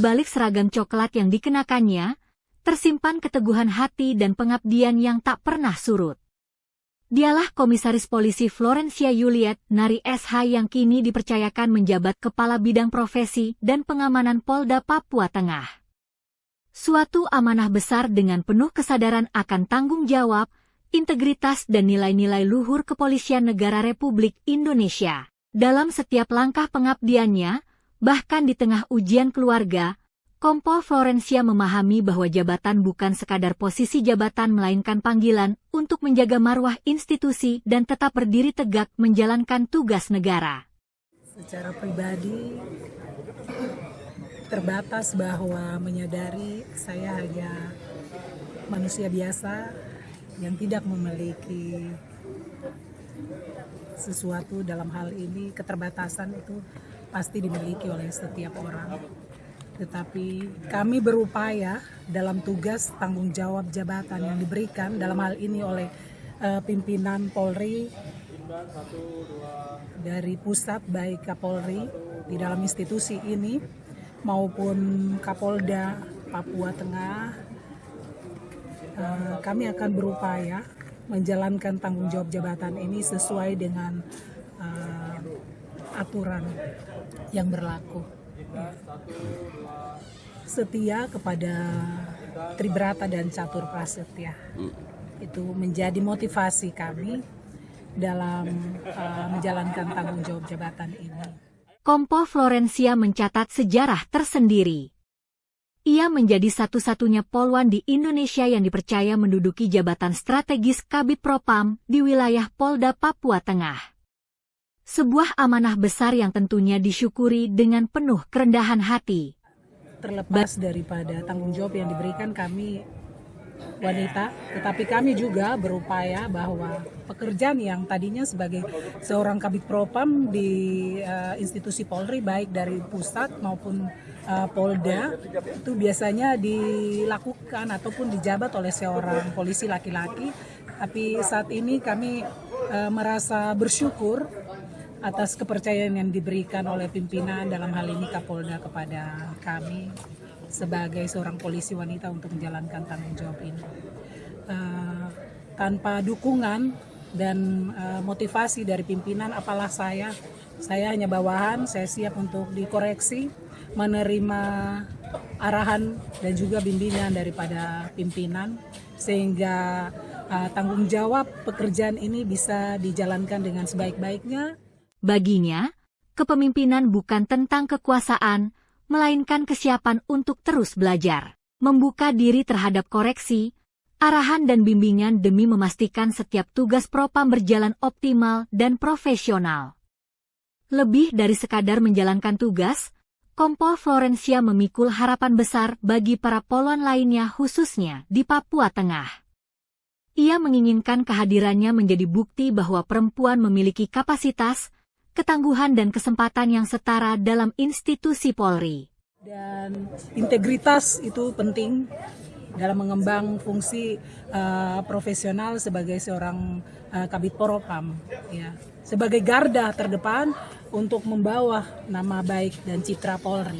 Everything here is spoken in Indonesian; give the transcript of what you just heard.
balik seragam coklat yang dikenakannya, tersimpan keteguhan hati dan pengabdian yang tak pernah surut. Dialah Komisaris Polisi Florencia Juliet Nari SH yang kini dipercayakan menjabat Kepala Bidang Profesi dan Pengamanan Polda Papua Tengah. Suatu amanah besar dengan penuh kesadaran akan tanggung jawab, integritas dan nilai-nilai luhur Kepolisian Negara Republik Indonesia. Dalam setiap langkah pengabdiannya, bahkan di tengah ujian keluarga, Kompol Florencia memahami bahwa jabatan bukan sekadar posisi jabatan melainkan panggilan untuk menjaga marwah institusi dan tetap berdiri tegak menjalankan tugas negara. Secara pribadi, terbatas bahwa menyadari saya hanya manusia biasa yang tidak memiliki sesuatu dalam hal ini. Keterbatasan itu pasti dimiliki oleh setiap orang. Tetapi kami berupaya dalam tugas tanggung jawab jabatan yang diberikan dalam hal ini oleh pimpinan Polri dari pusat, baik Kapolri di dalam institusi ini maupun Kapolda Papua Tengah. Kami akan berupaya menjalankan tanggung jawab jabatan ini sesuai dengan aturan yang berlaku. Setia kepada Tribrata dan Catur Prasetya. Itu menjadi motivasi kami dalam menjalankan tanggung jawab jabatan ini. Kompol Florencia mencatat sejarah tersendiri. Ia menjadi satu-satunya polwan di Indonesia yang dipercaya menduduki jabatan strategis Kabid Propam di wilayah Polda Papua Tengah. Sebuah amanah besar yang tentunya disyukuri dengan penuh kerendahan hati. Terlepas daripada tanggung jawab yang diberikan kami wanita, tetapi kami juga berupaya bahwa pekerjaan yang tadinya sebagai seorang Kabid Propam di institusi Polri, baik dari pusat maupun Polda, itu biasanya dilakukan ataupun dijabat oleh seorang polisi laki-laki. Tapi saat ini kami merasa bersyukur atas kepercayaan yang diberikan oleh pimpinan, dalam hal ini Kapolda, kepada kami sebagai seorang polisi wanita untuk menjalankan tanggung jawab ini. Tanpa dukungan dan motivasi dari pimpinan, apalah saya hanya bawahan. Saya siap untuk dikoreksi, menerima arahan dan juga bimbingan daripada pimpinan, sehingga tanggung jawab pekerjaan ini bisa dijalankan dengan sebaik-baiknya. Baginya, kepemimpinan bukan tentang kekuasaan, melainkan kesiapan untuk terus belajar, membuka diri terhadap koreksi, arahan dan bimbingan demi memastikan setiap tugas Propam berjalan optimal dan profesional. Lebih dari sekadar menjalankan tugas, Kompol Florencia memikul harapan besar bagi para polwan lainnya, khususnya di Papua Tengah. Ia menginginkan kehadirannya menjadi bukti bahwa perempuan memiliki kapasitas, ketangguhan dan kesempatan yang setara dalam institusi Polri. Dan integritas itu penting dalam mengembang fungsi profesional sebagai seorang Kabid Propam, ya, sebagai garda terdepan untuk membawa nama baik dan citra Polri.